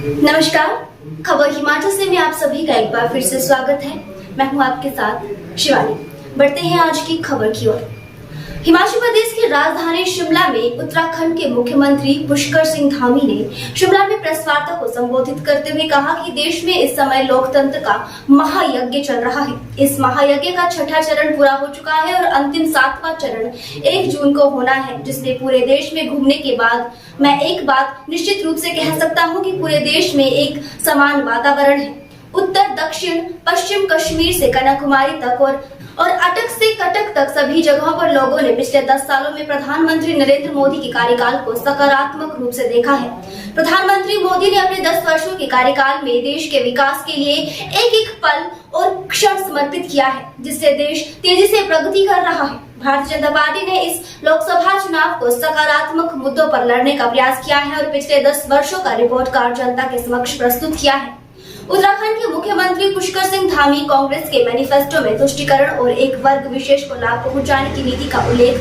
नमस्कार, खबर हिमाचल से में आप सभी का एक बार फिर से स्वागत है। मैं हूं आपके साथ शिवानी। बढ़ते हैं आज की खबर की ओर। हिमाचल प्रदेश की राजधानी शिमला में उत्तराखंड के मुख्यमंत्री पुष्कर सिंह धामी ने शिमला में प्रेस वार्ता को संबोधित करते हुए कहा कि देश में इस समय लोकतंत्र का महायज्ञ चल रहा है। इस महायज्ञ का छठा चरण पूरा हो चुका है और अंतिम 7वां चरण 1 जून को होना है, जिसमें पूरे देश में घूमने के बाद मैं एक बात निश्चित रूप से कह सकता हूँ कि पूरे देश में एक समान वातावरण है। उत्तर, दक्षिण, पश्चिम कश्मीर से कन्याकुमारी तक और अटक से कटक तक सभी जगहों पर लोगों ने पिछले 10 सालों में प्रधानमंत्री नरेंद्र मोदी के कार्यकाल को सकारात्मक रूप से देखा है। प्रधानमंत्री मोदी ने अपने 10 वर्षों के कार्यकाल में देश के विकास के लिए एक एक पल और क्षण समर्पित किया है, जिससे देश तेजी से प्रगति कर रहा है। भारतीय जनता पार्टी ने इस लोकसभा चुनाव को सकारात्मक मुद्दों पर लड़ने का प्रयास किया है और पिछले 10 वर्षों का रिपोर्ट कार्ड जनता के समक्ष प्रस्तुत किया है। उत्तराखंड के मुख्यमंत्री पुष्कर सिंह धामी कांग्रेस के मैनिफेस्टो में तुष्टीकरण और एक वर्ग विशेष को लाभ पहुंचाने की नीति का उल्लेख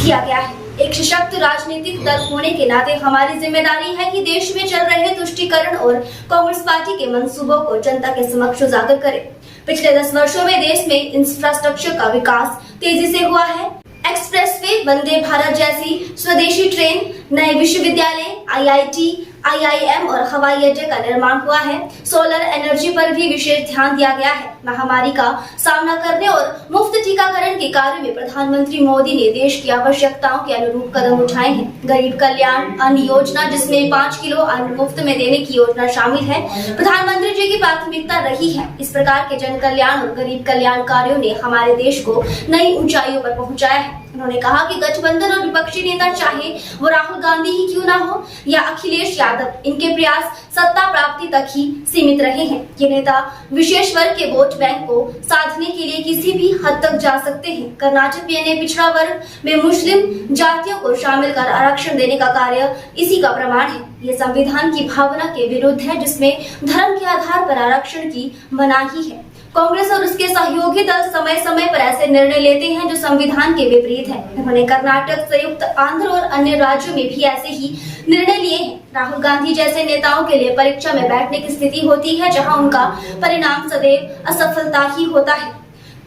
किया गया है। एक सशक्त राजनीतिक दल होने के नाते हमारी जिम्मेदारी है कि देश में चल रहे तुष्टीकरण और कांग्रेस पार्टी के मंसूबों को जनता के समक्ष उजागर करें। पिछले 10 वर्षों में देश में इंफ्रास्ट्रक्चर का विकास तेजी से हुआ है। एक्सप्रेसवे, वंदे भारत जैसी स्वदेशी ट्रेन, नए विश्वविद्यालय, IIT, IIM और हवाई अड्डे का निर्माण हुआ है। सोलर एनर्जी पर भी विशेष ध्यान दिया गया है। महामारी का सामना करने और मुफ्त टीकाकरण के कार्य में प्रधानमंत्री मोदी ने देश की आवश्यकताओं के अनुरूप कदम उठाए हैं। गरीब कल्याण अन्न योजना, जिसमें 5 किलो अन्न मुफ्त में देने की योजना शामिल है, प्रधानमंत्री जी की प्राथमिकता रही है। इस प्रकार के जन कल्याण और गरीब कल्याण कार्यों ने हमारे देश को नई ऊंचाइयों पर पहुंचाया है। उन्होंने कहा कि गठबंधन और विपक्षी नेता, चाहे वो राहुल गांधी ही क्यों ना हो या अखिलेश यादव, इनके प्रयास सत्ता प्राप्ति तक ही सीमित रहे हैं। ये नेता विशेष वर्ग के वोट बैंक को साधने के लिए किसी भी हद तक जा सकते हैं। कर्नाटक ने पिछड़ा वर्ग में मुस्लिम जातियों को शामिल कर आरक्षण देने का कार्य इसी का प्रमाण है। ये संविधान की भावना के विरुद्ध है, जिसमें धर्म के आधार पर आरक्षण की मनाही है। कांग्रेस और उसके सहयोगी दल समय समय पर ऐसे निर्णय लेते हैं जो संविधान के विपरीत है। उन्होंने कर्नाटक, संयुक्त आंध्र और अन्य राज्यों में भी ऐसे ही निर्णय लिए हैं। राहुल गांधी जैसे नेताओं के लिए परीक्षा में बैठने की स्थिति होती है, जहां उनका परिणाम सदैव असफलता ही होता है।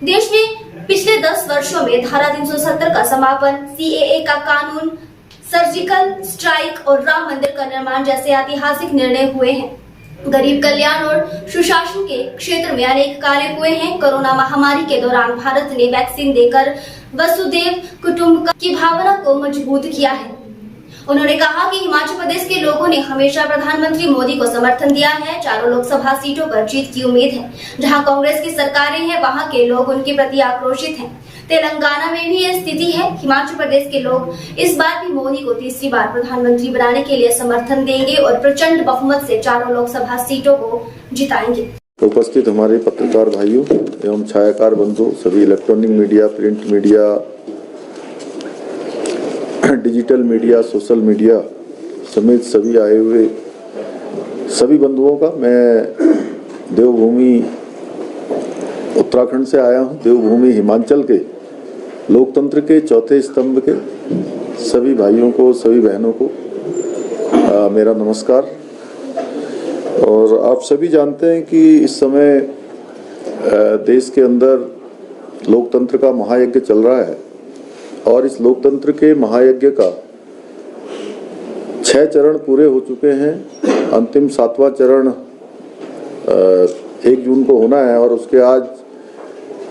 देश में पिछले 10 वर्षों में धारा 370 का समापन, CAA का कानून, सर्जिकल स्ट्राइक और राम मंदिर का निर्माण जैसे ऐतिहासिक निर्णय हुए हैं। गरीब कल्याण और सुशासन के क्षेत्र में अनेक कार्य हुए हैं। कोरोना महामारी के दौरान भारत ने वैक्सीन देकर वसुधैव कुटुंबकम की भावना को मजबूत किया है। उन्होंने कहा कि हिमाचल प्रदेश के लोगों ने हमेशा प्रधानमंत्री मोदी को समर्थन दिया है। चारों लोकसभा सीटों पर जीत की उम्मीद है। जहां कांग्रेस की सरकारें हैं, वहां के लोग उनके प्रति आक्रोशित हैं। तेलंगाना में भी यह स्थिति है। हिमाचल प्रदेश के लोग इस बार भी मोदी को तीसरी बार प्रधानमंत्री बनाने के लिए समर्थन देंगे और प्रचंड बहुमत से चारों लोकसभा सीटों को जिताएंगे। उपस्थित हमारे पत्रकार भाइयों एवं छायाकार बंधु, सभी electronic media, print media, digital media, social media समेत सभी आए हुए सभी बंधुओं का मैं देवभूमि उत्तराखंड से आया हूँ। देवभूमि हिमाचल के लोकतंत्र के चौथे स्तंभ के सभी भाइयों को, सभी बहनों को मेरा नमस्कार। और आप सभी जानते हैं कि इस समय देश के अंदर लोकतंत्र का महायज्ञ चल रहा है और इस लोकतंत्र के महायज्ञ का 6 चरण पूरे हो चुके हैं। अंतिम 7वां चरण 1 जून को होना है और उसके आज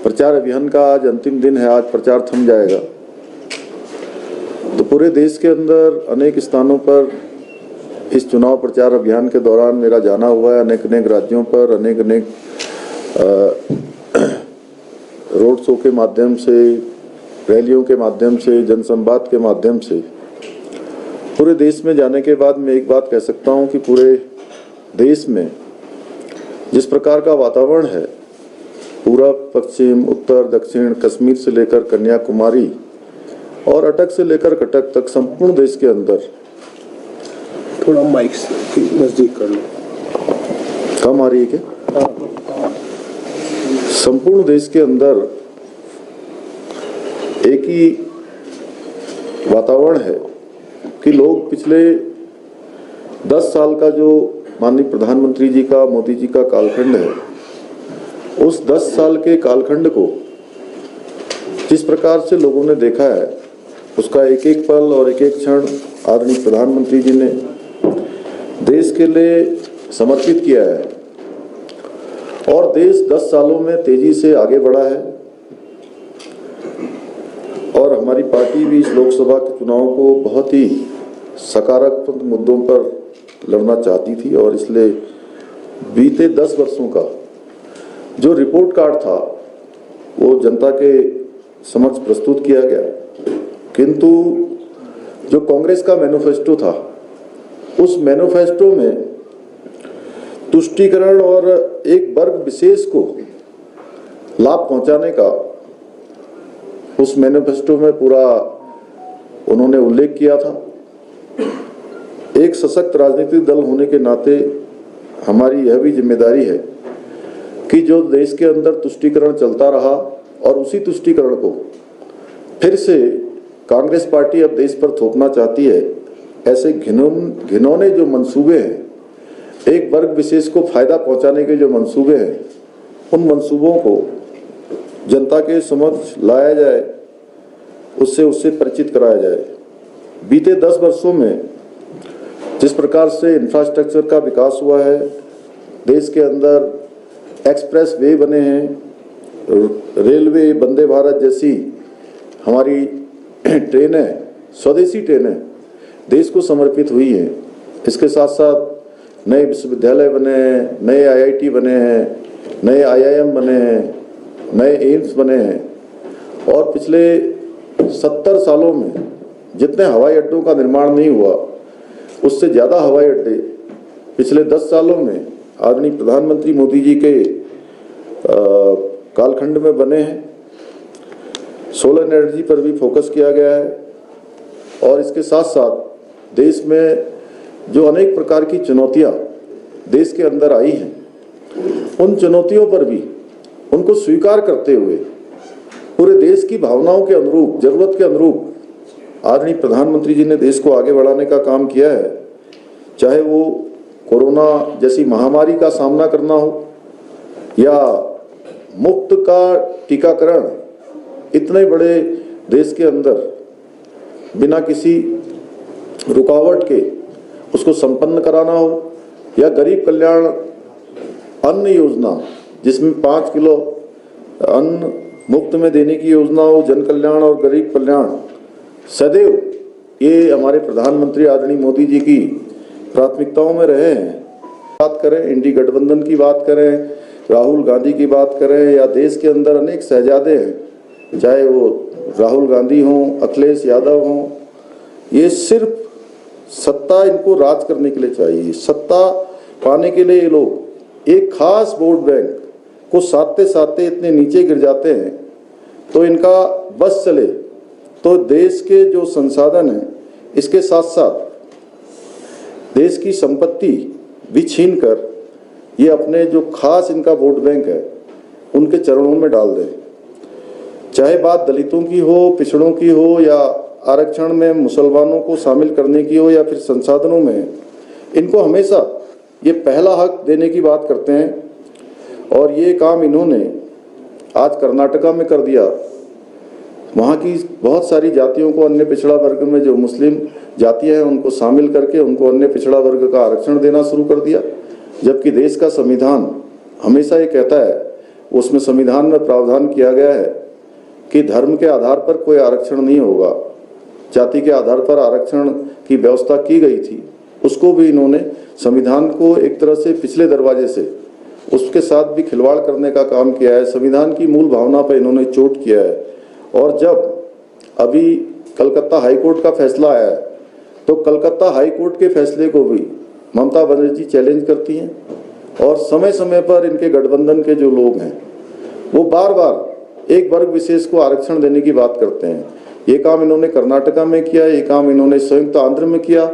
प्रचार अभियान का आज अंतिम दिन है। आज प्रचार थम जाएगा। तो पूरे देश के अंदर अनेक स्थानों पर इस चुनाव प्रचार अभियान के दौरान मेरा जाना हुआ है। अनेक अनेक राज्यों पर अनेक अनेक रोड शो के माध्यम से, रैलियों के माध्यम से, जनसंवाद के माध्यम से पूरे देश में जाने के बाद मैं एक बात कह सकता हूं कि पूरे देश में जिस प्रकार का वातावरण है, पूरब, पश्चिम, उत्तर, दक्षिण, कश्मीर से लेकर कन्याकुमारी और अटक से लेकर कटक तक संपूर्ण देश के अंदर, थोड़ा माइक से नजदीक कर लो, कम आ रही है क्या? संपूर्ण देश के अंदर एक ही वातावरण है कि लोग पिछले 10 साल का जो माननीय प्रधानमंत्री जी का, मोदी जी का कालखंड है, उस 10 साल के कालखंड को जिस प्रकार से लोगों ने देखा है, उसका एक एक पल और एक एक क्षण आदरणीय प्रधानमंत्री जी ने देश के लिए समर्पित किया है और देश 10 सालों में तेजी से आगे बढ़ा है और हमारी पार्टी भी इस लोकसभा के चुनाव को बहुत ही सकारात्मक मुद्दों पर लड़ना चाहती थी और इसलिए बीते 10 वर्षों का जो रिपोर्ट कार्ड था वो जनता के समक्ष प्रस्तुत किया गया, किंतु जो कांग्रेस का मैनिफेस्टो था उस मैनिफेस्टो में तुष्टीकरण और एक वर्ग विशेष को लाभ पहुंचाने का उस मैनिफेस्टो में पूरा उन्होंने उल्लेख किया था। एक सशक्त राजनीतिक दल होने के नाते हमारी यह भी जिम्मेदारी है कि जो देश के अंदर तुष्टीकरण चलता रहा और उसी तुष्टीकरण को फिर से कांग्रेस पार्टी अब देश पर थोपना चाहती है, ऐसे घिनौने जो मंसूबे हैं, एक वर्ग विशेष को फायदा पहुंचाने के जो मंसूबे हैं, उन मंसूबों को जनता के समक्ष लाया जाए, उससे परिचित कराया जाए। बीते 10 वर्षों में जिस प्रकार से इंफ्रास्ट्रक्चर का विकास हुआ है, देश के अंदर एक्सप्रेस वे बने हैं, रेलवे, वंदे भारत जैसी हमारी ट्रेनें, स्वदेशी ट्रेनें देश को समर्पित हुई हैं। इसके साथ साथ नए विश्वविद्यालय बने हैं, नए IIT बने हैं, नए IIM बने हैं, नए एम्स बने हैं और पिछले 70 सालों में जितने हवाई अड्डों का निर्माण नहीं हुआ, उससे ज़्यादा हवाई अड्डे पिछले 10 सालों में आदरणीय प्रधानमंत्री मोदी जी के कालखंड में बने हैं। सोलर एनर्जी पर भी फोकस किया गया है और इसके साथ साथ देश में जो अनेक प्रकार की चुनौतियां देश के अंदर आई हैं, उन चुनौतियों पर भी उनको स्वीकार करते हुए पूरे देश की भावनाओं के अनुरूप, जरूरत के अनुरूप आदरणीय प्रधानमंत्री जी ने देश को आगे बढ़ाने का काम किया है। चाहे वो कोरोना जैसी महामारी का सामना करना हो या मुफ्त का टीकाकरण इतने बड़े देश के अंदर बिना किसी रुकावट के उसको संपन्न कराना हो, या गरीब कल्याण अन्न योजना जिसमें 5 किलो अन्न मुफ्त में देने की योजना हो, जन कल्याण और गरीब कल्याण सदैव ये हमारे प्रधानमंत्री आदरणीय मोदी जी की प्राथमिकताओं में रहे हैं। बात करें इंडी गठबंधन की, बात करें राहुल गांधी की, बात करें या देश के अंदर अनेक शहजादे हैं, चाहे वो राहुल गांधी हों, अखिलेश यादव हों, ये सिर्फ सत्ता इनको राज करने के लिए चाहिए। सत्ता पाने के लिए ये लोग एक खास वोट बैंक को साधते साधते इतने नीचे गिर जाते हैं, तो इनका बस चले तो देश के जो संसाधन हैं, इसके साथ साथ देश की संपत्ति भी छीन कर ये अपने जो खास इनका वोट बैंक है उनके चरणों में डाल दें। चाहे बात दलितों की हो, पिछड़ों की हो, या आरक्षण में मुसलमानों को शामिल करने की हो, या फिर संसाधनों में, इनको हमेशा ये पहला हक देने की बात करते हैं और ये काम इन्होंने आज कर्नाटका में कर दिया। वहाँ की बहुत सारी जातियों को, अन्य पिछड़ा वर्ग में जो मुस्लिम जातियाँ हैं उनको शामिल करके उनको अन्य पिछड़ा वर्ग का आरक्षण देना शुरू कर दिया, जबकि देश का संविधान हमेशा ये कहता है, उसमें संविधान में प्रावधान किया गया है कि धर्म के आधार पर कोई आरक्षण नहीं होगा। जाति के आधार पर आरक्षण की व्यवस्था की गई थी, उसको भी इन्होंने संविधान को एक तरह से पिछले दरवाजे से उसके साथ भी खिलवाड़ करने का काम किया है। संविधान की मूल भावना पर इन्होंने चोट किया है। और जब अभी कलकत्ता हाईकोर्ट का फैसला आया है, तो कलकत्ता हाईकोर्ट के फैसले को भी ममता बनर्जी चैलेंज करती हैं और समय समय पर इनके गठबंधन के जो लोग हैं वो बार बार एक वर्ग विशेष को आरक्षण देने की बात करते हैं। ये काम इन्होंने कर्नाटका में किया, ये काम इन्होंने संयुक्त आंध्र में किया।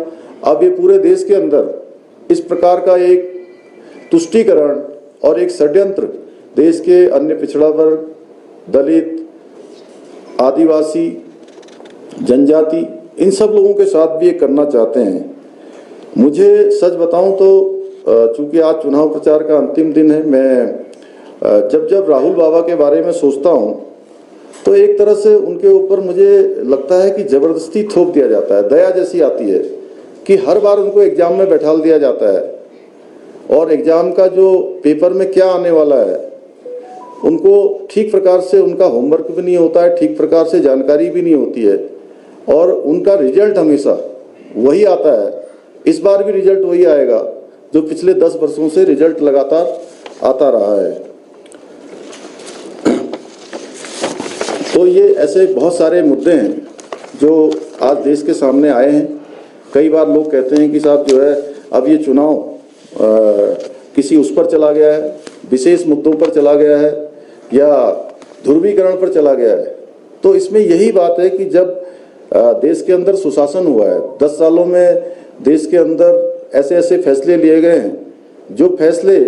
अब ये पूरे देश के अंदर इस प्रकार का एक तुष्टीकरण और एक षड्यंत्र देश के अन्य पिछड़ा वर्ग, दलित, आदिवासी, जनजाति, इन सब लोगों के साथ भी ये करना चाहते हैं। मुझे सच बताऊं तो चूंकि आज चुनाव प्रचार का अंतिम दिन है, मैं जब राहुल बाबा के बारे में सोचता हूँ तो एक तरह से उनके ऊपर मुझे लगता है कि जबरदस्ती थोप दिया जाता है, दया जैसी आती है कि हर बार उनको एग्जाम में बैठाल दिया जाता है और एग्जाम का जो पेपर में क्या आने वाला है उनको ठीक प्रकार से उनका होमवर्क भी नहीं होता है, ठीक प्रकार से जानकारी भी नहीं होती है और उनका रिजल्ट हमेशा वही आता है। इस बार भी रिजल्ट वही आएगा जो पिछले 10 वर्षों से रिजल्ट लगातार आता रहा है। तो ये ऐसे बहुत सारे मुद्दे हैं जो आज देश के सामने आए हैं। कई बार लोग कहते हैं कि साहब जो है अब ये चुनाव किसी उस पर चला गया है, विशेष मुद्दों पर चला गया है या ध्रुवीकरण पर चला गया है। तो इसमें यही बात है कि जब देश के अंदर सुशासन हुआ है, 10 सालों में देश के अंदर ऐसे ऐसे फैसले लिए गए हैं जो फैसले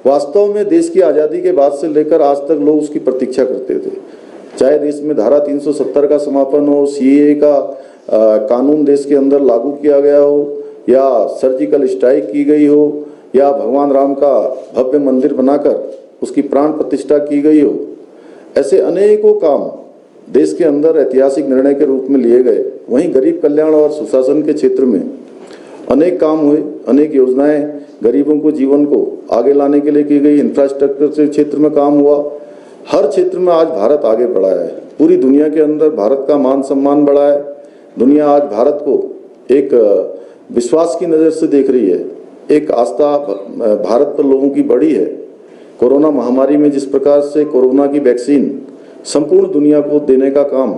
वास्तव में देश की आज़ादी के बाद से लेकर आज तक लोग उसकी प्रतीक्षा करते थे। चाहे देश में धारा 370 का समापन हो, सीएए का कानून देश के अंदर लागू किया गया हो या सर्जिकल स्ट्राइक की गई हो या भगवान राम का भव्य मंदिर बनाकर उसकी प्राण प्रतिष्ठा की गई हो, ऐसे अनेकों काम देश के अंदर ऐतिहासिक निर्णय के रूप में लिए गए। वहीं गरीब कल्याण और सुशासन के क्षेत्र में अनेक काम हुए, अनेक योजनाएं गरीबों को जीवन को आगे लाने के लिए की गई। इंफ्रास्ट्रक्चर के क्षेत्र में काम हुआ। हर क्षेत्र में आज भारत आगे बढ़ा है। पूरी दुनिया के अंदर भारत का मान सम्मान बढ़ा है। दुनिया आज भारत को एक विश्वास की नज़र से देख रही है, एक आस्था भारत पर लोगों की बढ़ी है। कोरोना महामारी में जिस प्रकार से कोरोना की वैक्सीन संपूर्ण दुनिया को देने का काम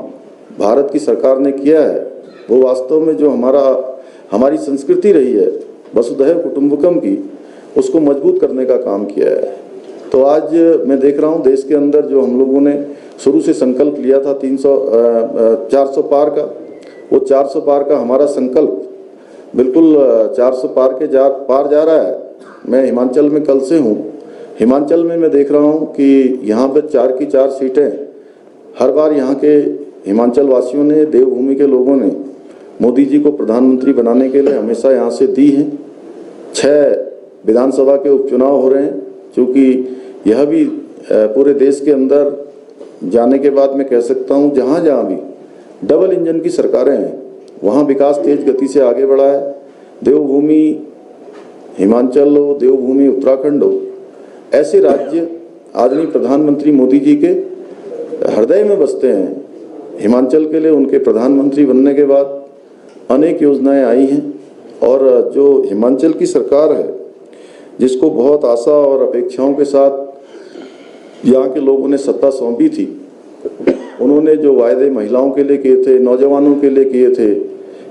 भारत की सरकार ने किया है, वो वास्तव में जो हमारी संस्कृति रही है वसुधैव कुटुंबकम की, उसको मजबूत करने का काम किया है। तो आज मैं देख रहा हूँ देश के अंदर जो हम लोगों ने शुरू से संकल्प लिया था 400 पार का, वो 400 पार का हमारा संकल्प बिल्कुल 400 पार जा रहा है। मैं हिमाचल में कल से हूँ। हिमाचल में मैं देख रहा हूँ कि यहाँ पे 4 की 4 सीटें हर बार यहाँ के हिमाचल वासियों ने, देवभूमि के लोगों ने मोदी जी को प्रधानमंत्री बनाने के लिए हमेशा यहाँ से दी हैं। 6 विधानसभा के उपचुनाव हो रहे हैं, क्योंकि यह भी पूरे देश के अंदर जाने के बाद मैं कह सकता हूँ जहाँ जहाँ भी डबल इंजन की सरकारें हैं वहाँ विकास तेज गति से आगे बढ़ा है। देवभूमि हिमाचल हो, देवभूमि उत्तराखंड हो, ऐसे राज्य आदरणीय प्रधानमंत्री मोदी जी के हृदय में बसते हैं। हिमाचल के लिए उनके प्रधानमंत्री बनने के बाद अनेक योजनाएं आई हैं और जो हिमाचल की सरकार है, जिसको बहुत आशा और अपेक्षाओं के साथ यहाँ के लोगों ने सत्ता सौंपी थी, उन्होंने जो वायदे महिलाओं के लिए किए थे, नौजवानों के लिए किए थे,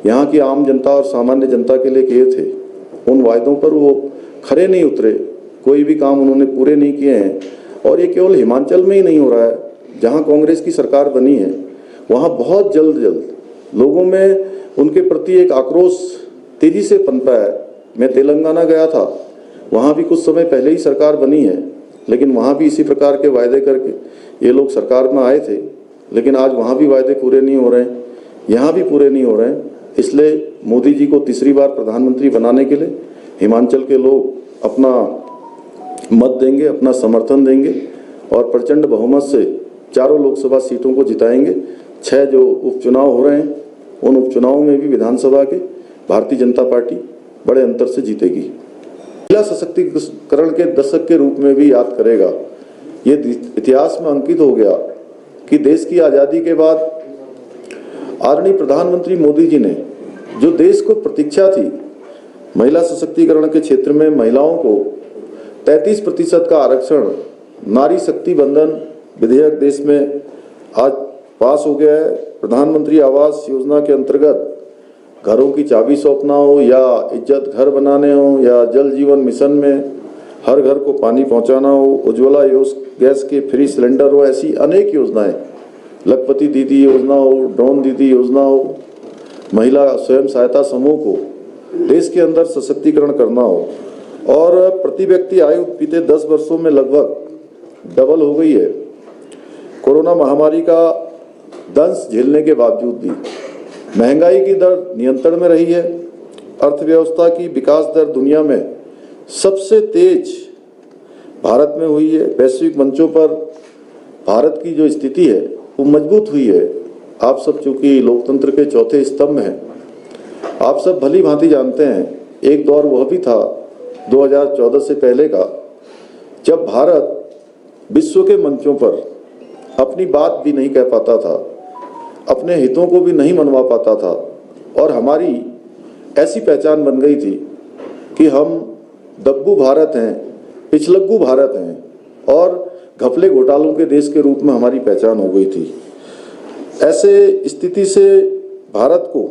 यहाँ की आम जनता और सामान्य जनता के लिए किए थे, उन वायदों पर वो खरे नहीं उतरे। कोई भी काम उन्होंने पूरे नहीं किए हैं। और ये केवल हिमाचल में ही नहीं हो रहा है, जहाँ कांग्रेस की सरकार बनी है वहाँ बहुत जल्द लोगों में उनके प्रति एक आक्रोश तेजी से पनपा है। मैं तेलंगाना गया था, वहाँ भी कुछ समय पहले ही सरकार बनी है, लेकिन वहाँ भी इसी प्रकार के वायदे करके ये लोग सरकार में आए थे, लेकिन आज वहाँ भी वायदे पूरे नहीं हो रहे हैं, यहाँ भी पूरे नहीं हो रहे हैं। इसलिए मोदी जी को तीसरी बार प्रधानमंत्री बनाने के लिए हिमाचल के लोग अपना मत देंगे, अपना समर्थन देंगे और प्रचंड बहुमत से चारों लोकसभा सीटों को जिताएंगे। 6 जो उपचुनाव हो रहे हैं, उन उपचुनावों में भी विधानसभा के भारतीय जनता पार्टी बड़े अंतर से जीतेगी। महिला सशक्तिकरण के दशक के रूप में भी याद करेगा। ये इतिहास में अंकित हो गया कि देश की आज़ादी के बाद आदरणीय प्रधानमंत्री मोदी जी ने जो देश को प्रतीक्षा थी, महिला सशक्तिकरण के क्षेत्र में महिलाओं को 33% का आरक्षण, नारी शक्ति बंधन विधेयक देश में आज पास हो गया है। प्रधानमंत्री आवास योजना के अंतर्गत घरों की चाबी सौंपना हो या इज्जत घर बनाने हो या जल जीवन मिशन में हर घर को पानी पहुंचाना हो, उज्ज्वला गैस के फ्री सिलेंडर हो, ऐसी अनेक योजनाएं, लखपति दीदी योजना हो, ड्रोन दीदी योजना हो, महिला स्वयं सहायता समूह को देश के अंदर सशक्तिकरण करना हो और प्रति व्यक्ति आयु बीते 10 वर्षों में लगभग डबल हो गई है। कोरोना महामारी का दंश झेलने के बावजूद भी महंगाई की दर नियंत्रण में रही है। अर्थव्यवस्था की विकास दर दुनिया में सबसे तेज भारत में हुई है। वैश्विक मंचों पर भारत की जो स्थिति है वो मजबूत हुई है। आप सब चूंकि लोकतंत्र के चौथे स्तंभ हैं, आप सब भली भांति जानते हैं, एक दौर वह भी था 2014 से पहले का, जब भारत विश्व के मंचों पर अपनी बात भी नहीं कह पाता था, अपने हितों को भी नहीं मनवा पाता था, और हमारी ऐसी पहचान बन गई थी कि हम दब्बू भारत हैं, पिछलग्गू भारत हैं और घपले घोटालों के देश के रूप में हमारी पहचान हो गई थी। ऐसे स्थिति से भारत को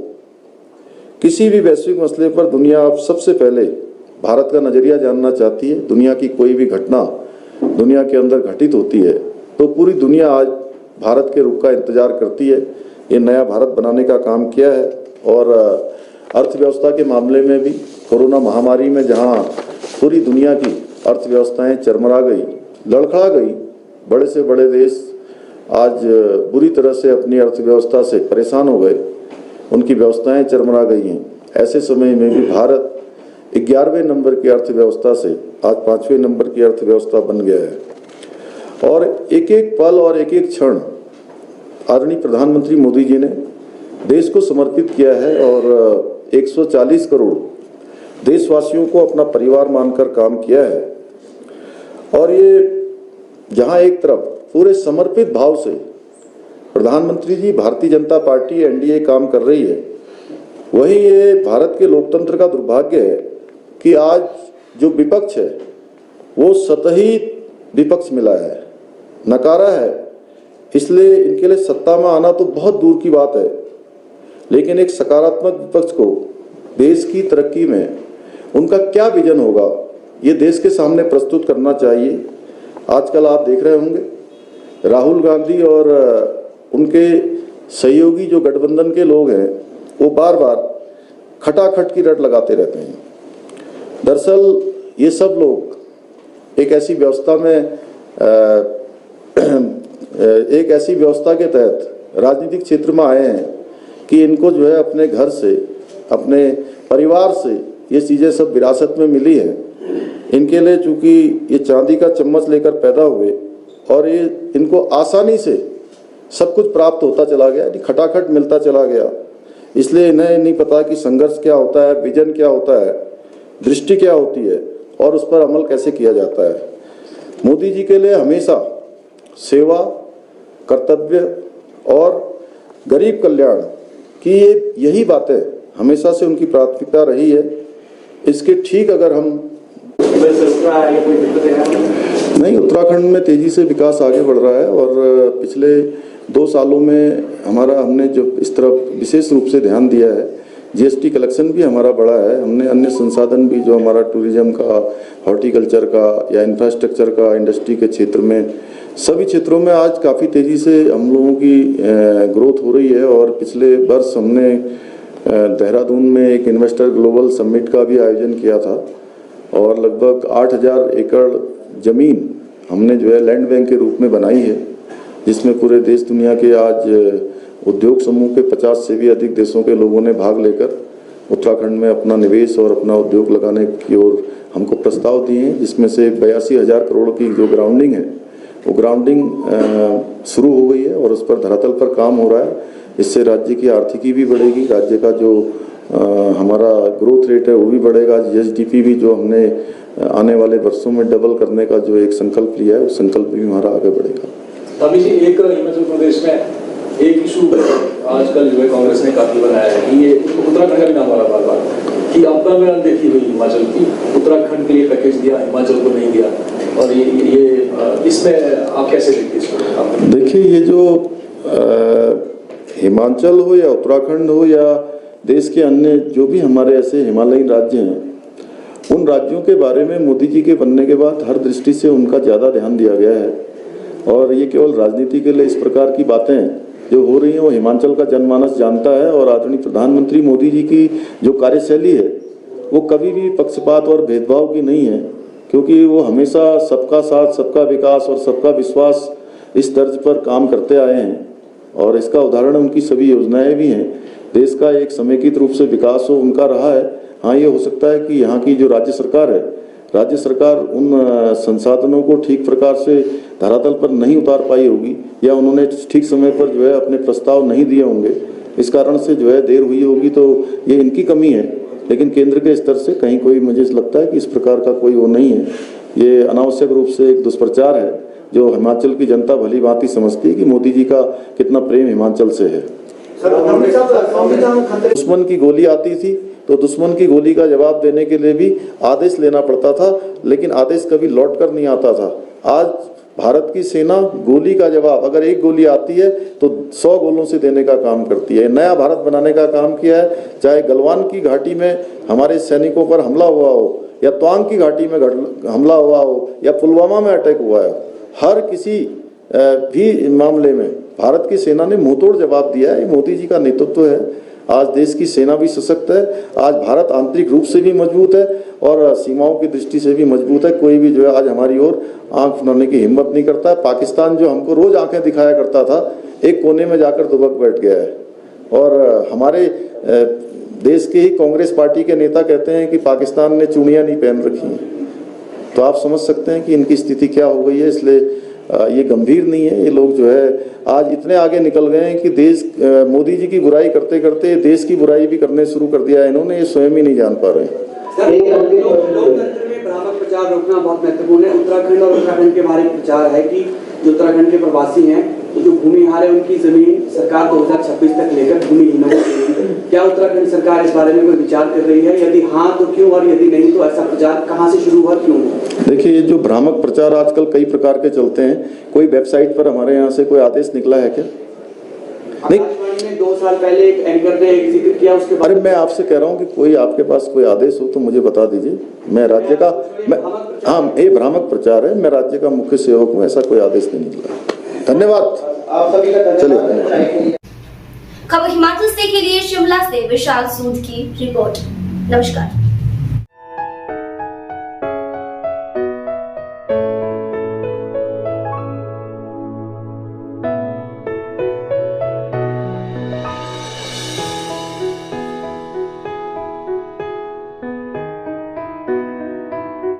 किसी भी वैश्विक मसले पर दुनिया अब सबसे पहले भारत का नजरिया जानना चाहती है। दुनिया की कोई भी घटना दुनिया के अंदर घटित होती है तो पूरी दुनिया आज भारत के रुख का इंतजार करती है। ये नया भारत बनाने का काम किया है। और अर्थव्यवस्था के मामले में भी कोरोना महामारी में जहां पूरी दुनिया की अर्थव्यवस्थाएं चरमरा गई, लड़खड़ा गई, बड़े से बड़े देश आज बुरी तरह से अपनी अर्थव्यवस्था से परेशान हो गए, उनकी व्यवस्थाएं चरमरा गई हैं। ऐसे समय में भी भारत 11वें नंबर की अर्थव्यवस्था से आज 5वें नंबर की अर्थव्यवस्था बन गया है। और एक एक पल और एक एक क्षण आदरणीय प्रधानमंत्री मोदी जी ने देश को समर्पित किया है और 140 करोड़ देशवासियों को अपना परिवार मानकर काम किया है। और ये जहां एक तरफ पूरे समर्पित भाव से प्रधानमंत्री जी, भारतीय जनता पार्टी, एनडीए काम कर रही है, वहीं ये भारत के लोकतंत्र का दुर्भाग्य है कि आज जो विपक्ष है वो सतही विपक्ष मिला है, नकारा है। इसलिए इनके लिए सत्ता में आना तो बहुत दूर की बात है, लेकिन एक सकारात्मक विपक्ष को देश की तरक्की में उनका क्या विजन होगा ये देश के सामने प्रस्तुत करना चाहिए। आजकल आप देख रहे होंगे राहुल गांधी और उनके सहयोगी जो गठबंधन के लोग हैं वो बार बार खटाखट की रट लगाते रहते हैं। दरअसल ये सब लोग एक ऐसी व्यवस्था में एक ऐसी व्यवस्था के तहत राजनीतिक क्षेत्र में आए हैं कि इनको जो है अपने घर से, अपने परिवार से ये चीज़ें सब विरासत में मिली हैं। इनके लिए चूंकि ये चांदी का चम्मच लेकर पैदा हुए और ये इनको आसानी से सब कुछ प्राप्त होता चला गया, खटाखट मिलता चला गया, इसलिए इन्हें नहीं पता कि संघर्ष क्या होता है, विजन क्या होता है, दृष्टि क्या होती है और उस पर अमल कैसे किया जाता है। मोदी जी के लिए हमेशा सेवा, कर्तव्य और गरीब कल्याण की यही बातें हमेशा से उनकी प्राथमिकता रही है। इसके ठीक अगर हम नहीं, उत्तराखंड में तेजी से विकास आगे बढ़ रहा है और पिछले 2 सालों में हमने जो इस तरफ विशेष रूप से ध्यान दिया है, जीएसटी कलेक्शन भी हमारा बढ़ा है। हमने अन्य संसाधन भी जो हमारा टूरिज्म का, हॉर्टिकल्चर का या इंफ्रास्ट्रक्चर का, इंडस्ट्री के क्षेत्र में, सभी क्षेत्रों में आज काफ़ी तेज़ी से हम लोगों की ग्रोथ हो रही है। और पिछले वर्ष हमने देहरादून में एक इन्वेस्टर ग्लोबल समिट का भी आयोजन किया था और लगभग 8000 एकड़ ज़मीन हमने जो है लैंड बैंक के रूप में बनाई है, जिसमें पूरे देश दुनिया के आज उद्योग समूह के 50 से भी अधिक देशों के लोगों ने भाग लेकर उत्तराखंड में अपना निवेश और अपना उद्योग लगाने की ओर हमको प्रस्ताव दिए हैं, जिसमें से 82,000 करोड़ की जो ग्राउंडिंग है वो ग्राउंडिंग शुरू हो गई है और उस पर धरातल पर काम हो रहा है। इससे राज्य की आर्थिकी भी बढ़ेगी, राज्य का जो हमारा ग्रोथ रेट है वो भी बढ़ेगा, जीएसडीपी भी जो हमने आने वाले वर्षों में डबल करने का जो एक संकल्प लिया है, उस संकल्प भी हमारा आगे बढ़ेगा। अभी जी एक हिमाचल प्रदेश में एक इशू आजकल जो है कांग्रेस ने काफी बनाया है कि ये उत्तराखंड का भी नाम आ रहा बार बार कि आपदा में अनदेखी हुई हिमाचल की, उत्तराखंड के लिए पैकेज दिया, हिमाचल को नहीं दिया, और ये इसमें आप कैसे देखते हैं? देखिए, ये जो हिमाचल हो या उत्तराखंड हो या देश के अन्य जो भी हमारे ऐसे हिमालयी राज्य हैं, उन राज्यों के बारे में मोदी जी के बनने के बाद हर दृष्टि से उनका ज़्यादा ध्यान दिया गया है। और ये केवल राजनीति के लिए इस प्रकार की बातें जो हो रही हैं वो हिमाचल का जनमानस जानता है। और आदरणीय प्रधानमंत्री मोदी जी की जो कार्यशैली है वो कभी भी पक्षपात और भेदभाव की नहीं है, क्योंकि वो हमेशा सबका साथ, सबका विकास और सबका विश्वास इस तर्ज पर काम करते आए हैं। और इसका उदाहरण उनकी सभी योजनाएं भी हैं। देश का एक समेकित रूप से विकास हो उनका रहा है। हाँ, ये हो सकता है कि यहाँ की जो राज्य सरकार है, राज्य सरकार उन संसाधनों को ठीक प्रकार से धरातल पर नहीं उतार पाई होगी या उन्होंने ठीक समय पर जो है अपने प्रस्ताव नहीं दिए होंगे, इस कारण से जो है देर हुई होगी, तो ये इनकी कमी है। लेकिन केंद्र के स्तर से कहीं कोई मुझे लगता है कि इस प्रकार का कोई वो नहीं है। ये अनावश्यक रूप से एक दुष्प्रचार है जो हिमाचल की जनता भली भांति समझती है कि मोदी जी का कितना प्रेम हिमाचल से है। दुश्मन की गोली आती थी तो दुश्मन की गोली का जवाब देने के लिए भी आदेश लेना पड़ता था, लेकिन आदेश कभी लौट कर नहीं आता था। आज भारत की सेना गोली का जवाब, अगर एक गोली आती है तो 100 गोलों से देने का काम करती है। नया भारत बनाने का काम किया है। चाहे गलवान की घाटी में हमारे सैनिकों पर हमला हुआ हो, या तवांग की घाटी में हमला हुआ हो, या पुलवामा में अटैक हुआ है, हर किसी भी मामले में भारत की सेना ने मुंहतोड़ जवाब दिया है। ये मोदी जी का नेतृत्व है। आज देश की सेना भी सशक्त है। आज भारत आंतरिक रूप से भी मजबूत है और सीमाओं की दृष्टि से भी मजबूत है। कोई भी जो है आज हमारी ओर आंख उठाने की हिम्मत नहीं करता है। पाकिस्तान जो हमको रोज आंखें दिखाया करता था, एक कोने में जाकर दुबक बैठ गया है। और हमारे देश के ही कांग्रेस पार्टी के नेता कहते हैं कि पाकिस्तान ने चूड़ियां नहीं पहन रखी हैं, तो आप समझ सकते हैं कि इनकी स्थिति क्या हो गई है। इसलिए ये गंभीर नहीं है। ये लोग जो है आज इतने आगे निकल गए हैं कि देश मोदी जी की बुराई करते करते देश की बुराई भी करने शुरू कर दिया है इन्होंने। ये स्वयं ही नहीं जान पा रहे हैं। लोकतंत्र में भ्रामक प्रचार रोकना बहुत महत्वपूर्ण है। उत्तराखंड और उत्तराखंड के बारे में प्रचार है कि जो उत्तराखंड के प्रवासी हैं, तो जो भूमिहार है, उनकी जमीन सरकार 2026 तक लेकर भूमिहीनों को देगी। क्या उत्तराखंड सरकार इस बारे में कोई विचार कर रही है? यदि हाँ तो क्यों, और यदि नहीं तो ऐसा प्रचार कहाँ से शुरू हुआ, क्यों? देखिए, ये जो भ्रामक प्रचार आजकल कई प्रकार के चलते हैं, कोई वेबसाइट पर हमारे यहाँ से कोई आदेश निकला है क्या? नहीं, 2 साल पहले एक एंकर ने एक जिक्र किया, उसके अरे मैं आपसे कह रहा हूँ कि कोई आपके पास कोई आदेश हो तो मुझे बता दीजिए। मैं राज्य का ये भ्रामक प्रचार है। मैं राज्य का मुख्य सेवक हूँ, ऐसा कोई आदेश नहीं निकला। धन्यवाद। चलिए। खबर हिमाचल से के लिए शिमला से विशाल सूद की रिपोर्ट। नमस्कार।